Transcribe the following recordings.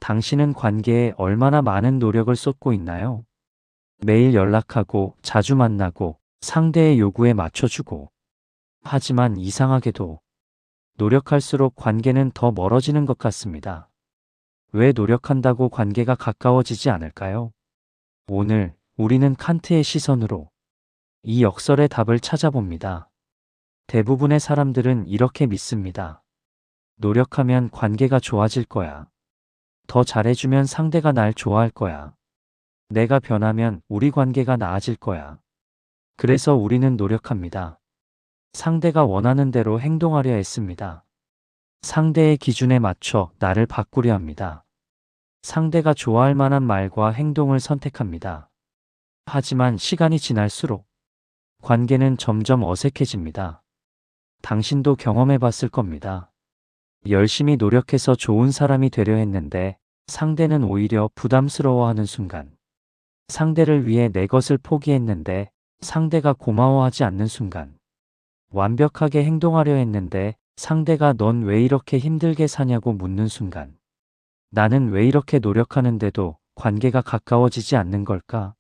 당신은 관계에 얼마나 많은 노력을 쏟고 있나요? 매일 연락하고 자주 만나고 상대의 요구에 맞춰주고. 하지만 이상하게도 노력할수록 관계는 더 멀어지는 것 같습니다. 왜 노력한다고 관계가 가까워지지 않을까요? 오늘 우리는 칸트의 시선으로 이 역설의 답을 찾아봅니다. 대부분의 사람들은 이렇게 믿습니다. 노력하면 관계가 좋아질 거야. 더 잘해주면 상대가 날 좋아할 거야. 내가 변하면 우리 관계가 나아질 거야. 그래서 우리는 노력합니다. 상대가 원하는 대로 행동하려 했습니다. 상대의 기준에 맞춰 나를 바꾸려 합니다. 상대가 좋아할 만한 말과 행동을 선택합니다. 하지만 시간이 지날수록 관계는 점점 어색해집니다. 당신도 경험해 봤을 겁니다. 열심히 노력해서 좋은 사람이 되려 했는데 상대는 오히려 부담스러워하는 순간. 상대를 위해 내 것을 포기했는데 상대가 고마워하지 않는 순간. 완벽하게 행동하려 했는데 상대가 넌 왜 이렇게 힘들게 사냐고 묻는 순간. 나는 왜 이렇게 노력하는데도 관계가 가까워지지 않는 걸까?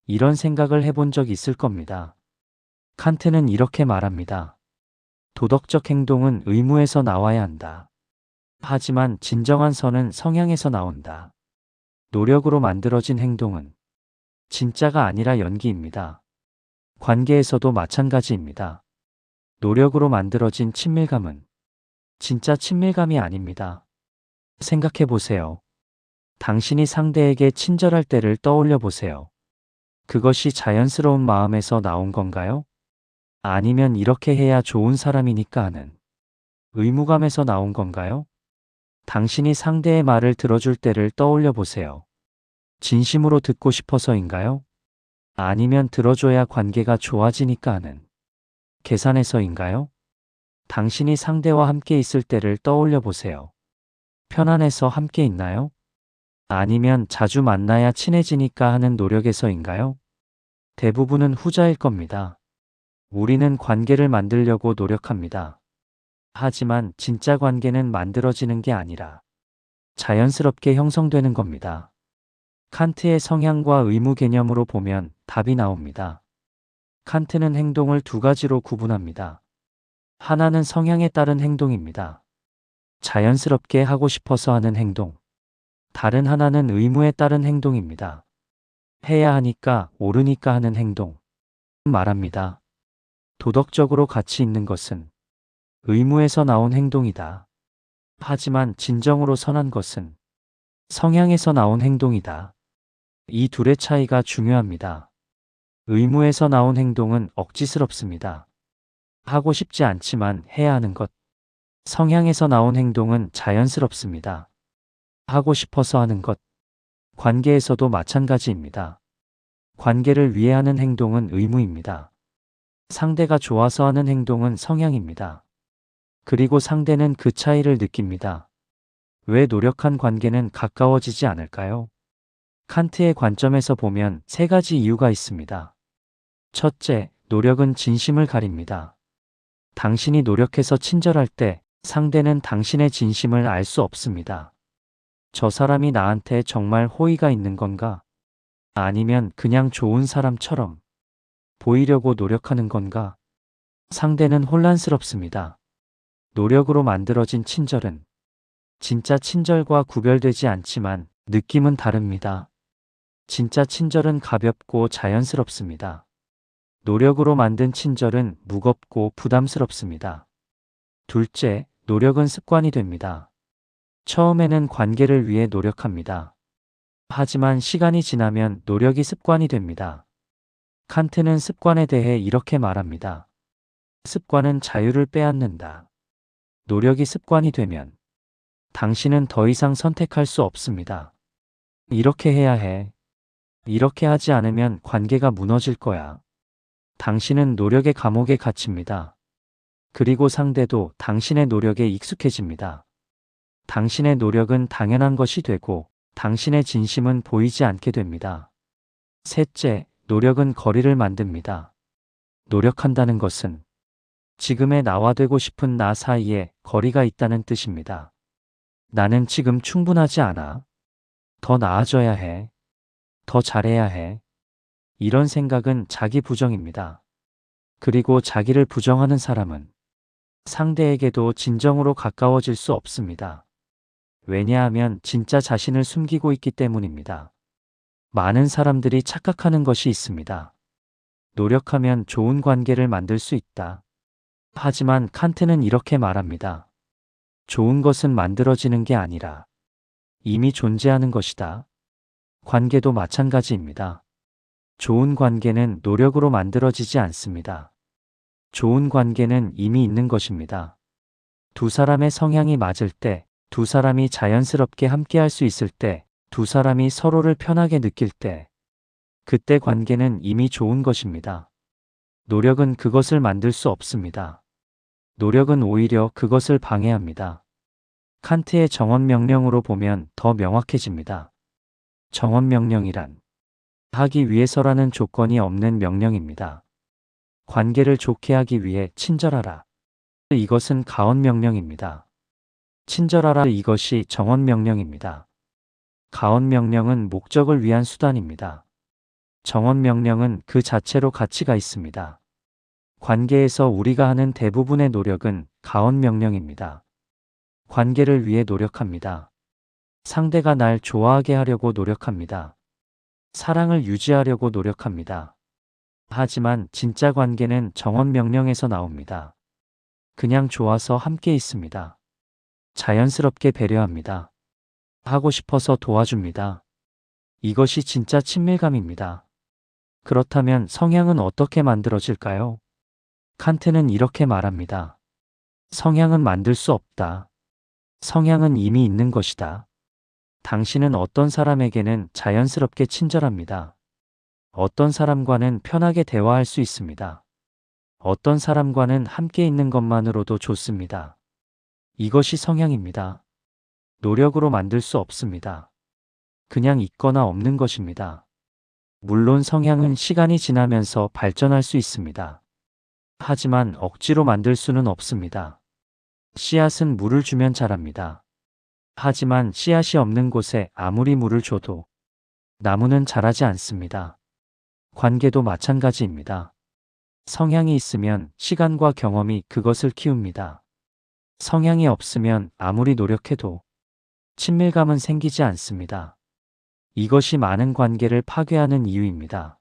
이런 생각을 해본 적 있을 겁니다. 칸트는 이렇게 말합니다. 도덕적 행동은 의무에서 나와야 한다. 하지만 진정한 선은 성향에서 나온다. 노력으로 만들어진 행동은 진짜가 아니라 연기입니다. 관계에서도 마찬가지입니다. 노력으로 만들어진 친밀감은 진짜 친밀감이 아닙니다. 생각해 보세요. 당신이 상대에게 친절할 때를 떠올려 보세요. 그것이 자연스러운 마음에서 나온 건가요? 아니면 이렇게 해야 좋은 사람이니까 하는 의무감에서 나온 건가요? 당신이 상대의 말을 들어줄 때를 떠올려 보세요. 진심으로 듣고 싶어서인가요? 아니면 들어줘야 관계가 좋아지니까 하는 계산해서인가요? 당신이 상대와 함께 있을 때를 떠올려 보세요. 편안해서 함께 있나요? 아니면 자주 만나야 친해지니까 하는 노력에서인가요? 대부분은 후자일 겁니다. 우리는 관계를 만들려고 노력합니다. 하지만 진짜 관계는 만들어지는 게 아니라 자연스럽게 형성되는 겁니다. 칸트의 성향과 의무 개념으로 보면 답이 나옵니다. 칸트는 행동을 두 가지로 구분합니다. 하나는 성향에 따른 행동입니다. 자연스럽게 하고 싶어서 하는 행동. 다른 하나는 의무에 따른 행동입니다. 해야 하니까, 옳으니까 하는 행동. 말합니다. 도덕적으로 가치 있는 것은 의무에서 나온 행동이다. 하지만 진정으로 선한 것은 성향에서 나온 행동이다. 이 둘의 차이가 중요합니다. 의무에서 나온 행동은 억지스럽습니다. 하고 싶지 않지만 해야 하는 것. 성향에서 나온 행동은 자연스럽습니다. 하고 싶어서 하는 것. 관계에서도 마찬가지입니다. 관계를 위해 하는 행동은 의무입니다. 상대가 좋아서 하는 행동은 성향입니다. 그리고 상대는 그 차이를 느낍니다. 왜 노력한 관계는 가까워지지 않을까요? 칸트의 관점에서 보면 세 가지 이유가 있습니다. 첫째, 노력은 진심을 가립니다. 당신이 노력해서 친절할 때 상대는 당신의 진심을 알 수 없습니다. 저 사람이 나한테 정말 호의가 있는 건가? 아니면 그냥 좋은 사람처럼 보이려고 노력하는 건가? 상대는 혼란스럽습니다. 노력으로 만들어진 친절은 진짜 친절과 구별되지 않지만 느낌은 다릅니다. 진짜 친절은 가볍고 자연스럽습니다. 노력으로 만든 친절은 무겁고 부담스럽습니다. 둘째, 노력은 습관이 됩니다. 처음에는 관계를 위해 노력합니다. 하지만 시간이 지나면 노력이 습관이 됩니다. 칸트는 습관에 대해 이렇게 말합니다. 습관은 자유를 빼앗는다. 노력이 습관이 되면 당신은 더 이상 선택할 수 없습니다. 이렇게 해야 해. 이렇게 하지 않으면 관계가 무너질 거야. 당신은 노력의 감옥에 갇힙니다. 그리고 상대도 당신의 노력에 익숙해집니다. 당신의 노력은 당연한 것이 되고 당신의 진심은 보이지 않게 됩니다. 셋째, 노력은 거리를 만듭니다. 노력한다는 것은 지금의 나와 되고 싶은 나 사이에 거리가 있다는 뜻입니다. 나는 지금 충분하지 않아. 더 나아져야 해. 더 잘해야 해. 이런 생각은 자기 부정입니다. 그리고 자기를 부정하는 사람은 상대에게도 진정으로 가까워질 수 없습니다. 왜냐하면 진짜 자신을 숨기고 있기 때문입니다. 많은 사람들이 착각하는 것이 있습니다. 노력하면 좋은 관계를 만들 수 있다. 하지만 칸트는 이렇게 말합니다. 좋은 것은 만들어지는 게 아니라 이미 존재하는 것이다. 관계도 마찬가지입니다. 좋은 관계는 노력으로 만들어지지 않습니다. 좋은 관계는 이미 있는 것입니다. 두 사람의 성향이 맞을 때, 두 사람이 자연스럽게 함께할 수 있을 때, 두 사람이 서로를 편하게 느낄 때, 그때 관계는 이미 좋은 것입니다. 노력은 그것을 만들 수 없습니다. 노력은 오히려 그것을 방해합니다. 칸트의 정언명령으로 보면 더 명확해집니다. 정언명령이란 하기 위해서라는 조건이 없는 명령입니다. 관계를 좋게 하기 위해 친절하라. 이것은 가언명령입니다. 친절하라 이것이 정언명령입니다. 가언명령은 목적을 위한 수단입니다. 정언명령은 그 자체로 가치가 있습니다. 관계에서 우리가 하는 대부분의 노력은 가언명령입니다. 관계를 위해 노력합니다. 상대가 날 좋아하게 하려고 노력합니다. 사랑을 유지하려고 노력합니다. 하지만 진짜 관계는 정언명령에서 나옵니다. 그냥 좋아서 함께 있습니다. 자연스럽게 배려합니다. 하고 싶어서 도와줍니다. 이것이 진짜 친밀감입니다. 그렇다면 성향은 어떻게 만들어질까요? 칸트는 이렇게 말합니다. 성향은 만들 수 없다. 성향은 이미 있는 것이다. 당신은 어떤 사람에게는 자연스럽게 친절합니다. 어떤 사람과는 편하게 대화할 수 있습니다. 어떤 사람과는 함께 있는 것만으로도 좋습니다. 이것이 성향입니다. 노력으로 만들 수 없습니다. 그냥 있거나 없는 것입니다. 물론 성향은 시간이 지나면서 발전할 수 있습니다. 하지만 억지로 만들 수는 없습니다. 씨앗은 물을 주면 자랍니다. 하지만 씨앗이 없는 곳에 아무리 물을 줘도 나무는 자라지 않습니다. 관계도 마찬가지입니다. 성향이 있으면 시간과 경험이 그것을 키웁니다. 성향이 없으면 아무리 노력해도 친밀감은 생기지 않습니다. 이것이 많은 관계를 파괴하는 이유입니다.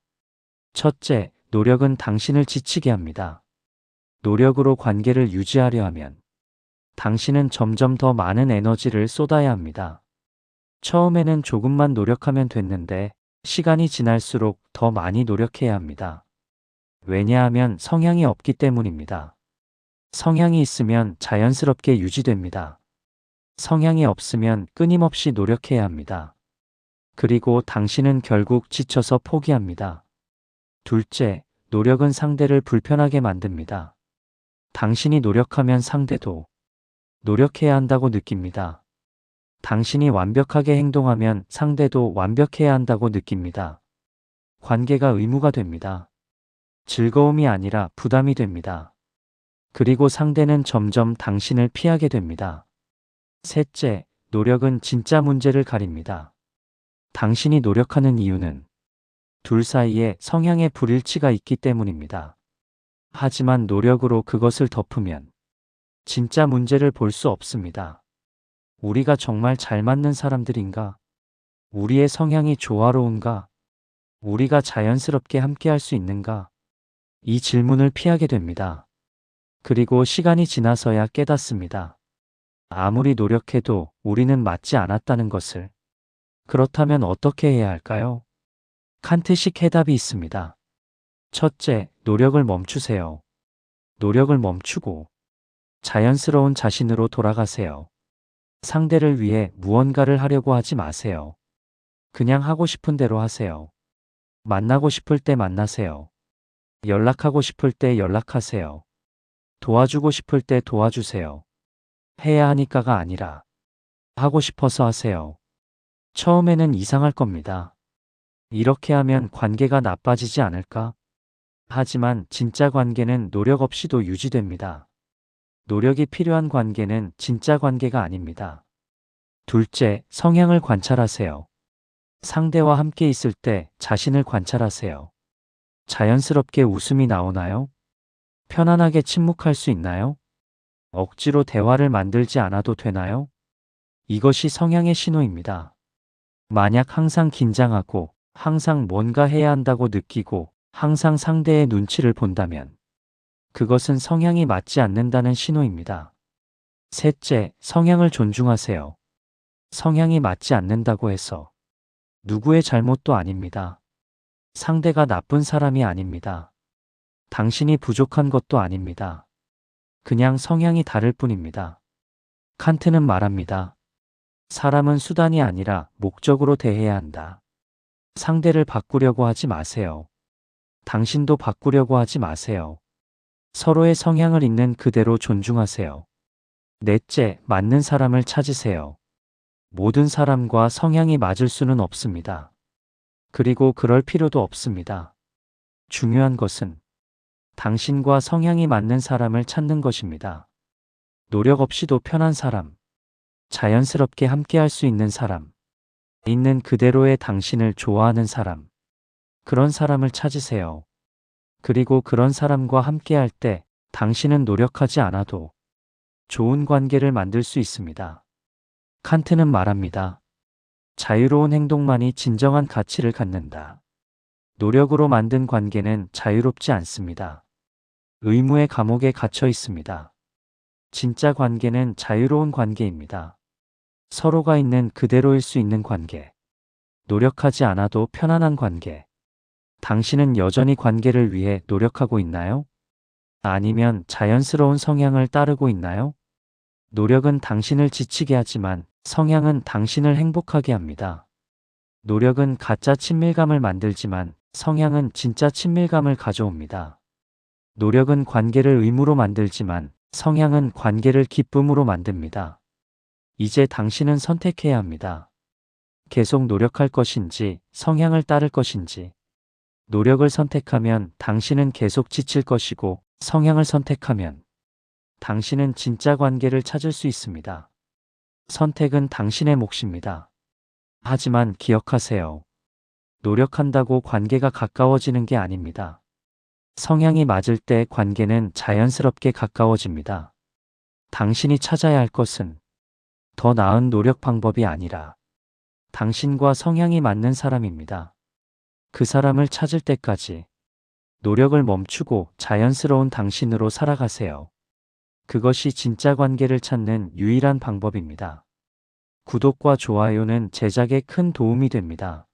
첫째, 노력은 당신을 지치게 합니다. 노력으로 관계를 유지하려 하면 당신은 점점 더 많은 에너지를 쏟아야 합니다. 처음에는 조금만 노력하면 됐는데 시간이 지날수록 더 많이 노력해야 합니다. 왜냐하면 성향이 없기 때문입니다. 성향이 있으면 자연스럽게 유지됩니다. 성향이 없으면 끊임없이 노력해야 합니다. 그리고 당신은 결국 지쳐서 포기합니다. 둘째, 노력은 상대를 불편하게 만듭니다. 당신이 노력하면 상대도 노력해야 한다고 느낍니다. 당신이 완벽하게 행동하면 상대도 완벽해야 한다고 느낍니다. 관계가 의무가 됩니다. 즐거움이 아니라 부담이 됩니다. 그리고 상대는 점점 당신을 피하게 됩니다. 셋째, 노력은 진짜 문제를 가립니다. 당신이 노력하는 이유는 둘 사이에 성향의 불일치가 있기 때문입니다. 하지만 노력으로 그것을 덮으면 진짜 문제를 볼 수 없습니다. 우리가 정말 잘 맞는 사람들인가? 우리의 성향이 조화로운가? 우리가 자연스럽게 함께할 수 있는가? 이 질문을 피하게 됩니다. 그리고 시간이 지나서야 깨닫습니다. 아무리 노력해도 우리는 맞지 않았다는 것을. 그렇다면 어떻게 해야 할까요? 칸트식 해답이 있습니다. 첫째, 노력을 멈추세요. 노력을 멈추고 자연스러운 자신으로 돌아가세요. 상대를 위해 무언가를 하려고 하지 마세요. 그냥 하고 싶은 대로 하세요. 만나고 싶을 때 만나세요. 연락하고 싶을 때 연락하세요. 도와주고 싶을 때 도와주세요. 해야 하니까가 아니라 하고 싶어서 하세요. 처음에는 이상할 겁니다. 이렇게 하면 관계가 나빠지지 않을까? 하지만 진짜 관계는 노력 없이도 유지됩니다. 노력이 필요한 관계는 진짜 관계가 아닙니다. 둘째, 성향을 관찰하세요. 상대와 함께 있을 때 자신을 관찰하세요. 자연스럽게 웃음이 나오나요? 편안하게 침묵할 수 있나요? 억지로 대화를 만들지 않아도 되나요? 이것이 성향의 신호입니다. 만약 항상 긴장하고 항상 뭔가 해야 한다고 느끼고 항상 상대의 눈치를 본다면 그것은 성향이 맞지 않는다는 신호입니다. 셋째, 성향을 존중하세요. 성향이 맞지 않는다고 해서 누구의 잘못도 아닙니다. 상대가 나쁜 사람이 아닙니다. 당신이 부족한 것도 아닙니다. 그냥 성향이 다를 뿐입니다. 칸트는 말합니다. 사람은 수단이 아니라 목적으로 대해야 한다. 상대를 바꾸려고 하지 마세요. 당신도 바꾸려고 하지 마세요. 서로의 성향을 있는 그대로 존중하세요. 넷째, 맞는 사람을 찾으세요. 모든 사람과 성향이 맞을 수는 없습니다. 그리고 그럴 필요도 없습니다. 중요한 것은 당신과 성향이 맞는 사람을 찾는 것입니다. 노력 없이도 편한 사람, 자연스럽게 함께할 수 있는 사람, 있는 그대로의 당신을 좋아하는 사람, 그런 사람을 찾으세요. 그리고 그런 사람과 함께할 때 당신은 노력하지 않아도 좋은 관계를 만들 수 있습니다. 칸트는 말합니다. 자유로운 행동만이 진정한 가치를 갖는다. 노력으로 만든 관계는 자유롭지 않습니다. 의무의 감옥에 갇혀 있습니다. 진짜 관계는 자유로운 관계입니다. 서로가 있는 그대로일 수 있는 관계. 노력하지 않아도 편안한 관계. 당신은 여전히 관계를 위해 노력하고 있나요? 아니면 자연스러운 성향을 따르고 있나요? 노력은 당신을 지치게 하지만 성향은 당신을 행복하게 합니다. 노력은 가짜 친밀감을 만들지만 성향은 진짜 친밀감을 가져옵니다. 노력은 관계를 의무로 만들지만 성향은 관계를 기쁨으로 만듭니다. 이제 당신은 선택해야 합니다. 계속 노력할 것인지 성향을 따를 것인지. 노력을 선택하면 당신은 계속 지칠 것이고 성향을 선택하면 당신은 진짜 관계를 찾을 수 있습니다. 선택은 당신의 몫입니다. 하지만 기억하세요. 노력한다고 관계가 가까워지는 게 아닙니다. 성향이 맞을 때 관계는 자연스럽게 가까워집니다. 당신이 찾아야 할 것은 더 나은 노력 방법이 아니라 당신과 성향이 맞는 사람입니다. 그 사람을 찾을 때까지 노력을 멈추고 자연스러운 당신으로 살아가세요. 그것이 진짜 관계를 찾는 유일한 방법입니다. 구독과 좋아요는 제작에 큰 도움이 됩니다.